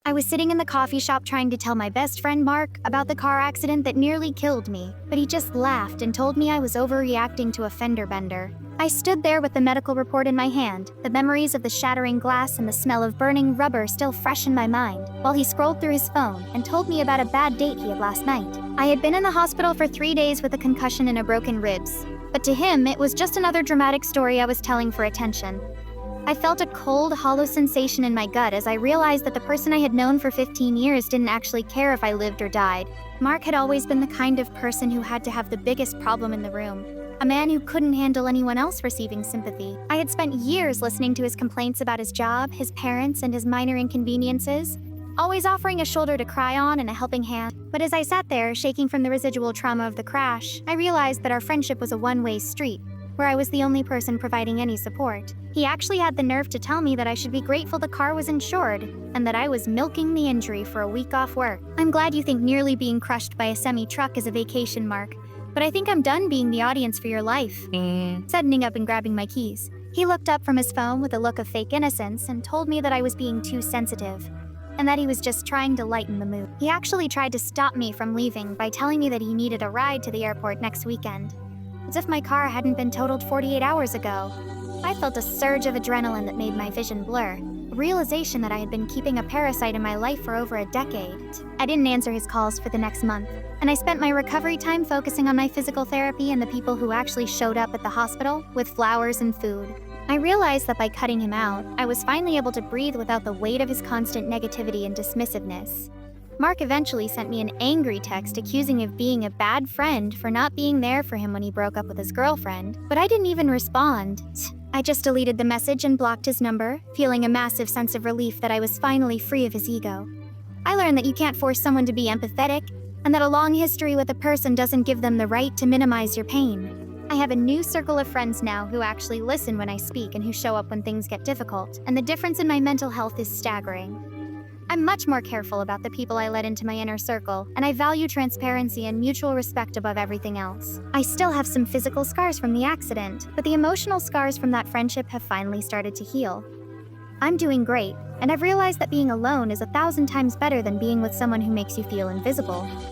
I was sitting in the coffee shop trying to tell my best friend Mark about the car accident that nearly killed me, but he just laughed and told me I was overreacting to a fender bender. I stood there with the medical report in my hand, the memories of the shattering glass and the smell of burning rubber still fresh in my mind, while he scrolled through his phone and told me about a bad date he had last night. I had been in the hospital for 3 days with a concussion and a broken ribs, but to him it was just another dramatic story I was telling for attention. I felt a cold, hollow sensation in my gut as I realized that the person I had known for 15 years didn't actually care if I lived or died. Mark had always been the kind of person who had to have the biggest problem in the room, a man who couldn't handle anyone else receiving sympathy. I had spent years listening to his complaints about his job, his parents, and his minor inconveniences, always offering a shoulder to cry on and a helping hand. But as I sat there, shaking from the residual trauma of the crash, I realized that our friendship was a one-way street, where I was the only person providing any support. He actually had the nerve to tell me that I should be grateful the car was insured, and that I was milking the injury for a week off work. I'm glad you think nearly being crushed by a semi-truck is a vacation, Mark, but I think I'm done being the audience for your life. Setting up and grabbing my keys. He looked up from his phone with a look of fake innocence and told me that I was being too sensitive, and that he was just trying to lighten the mood. He actually tried to stop me from leaving by telling me that he needed a ride to the airport next weekend, as if my car hadn't been totaled 48 hours ago. I felt a surge of adrenaline that made my vision blur, a realization that I had been keeping a parasite in my life for over a decade. I didn't answer his calls for the next month, and I spent my recovery time focusing on my physical therapy and the people who actually showed up at the hospital with flowers and food. I realized that by cutting him out, I was finally able to breathe without the weight of his constant negativity and dismissiveness. Mark eventually sent me an angry text accusing me of being a bad friend for not being there for him when he broke up with his girlfriend, but I didn't even respond. I just deleted the message and blocked his number, feeling a massive sense of relief that I was finally free of his ego. I learned that you can't force someone to be empathetic, and that a long history with a person doesn't give them the right to minimize your pain. I have a new circle of friends now who actually listen when I speak and who show up when things get difficult, and the difference in my mental health is staggering. I'm much more careful about the people I let into my inner circle, and I value transparency and mutual respect above everything else. I still have some physical scars from the accident, but the emotional scars from that friendship have finally started to heal. I'm doing great, and I've realized that being alone is 1,000 times better than being with someone who makes you feel invisible.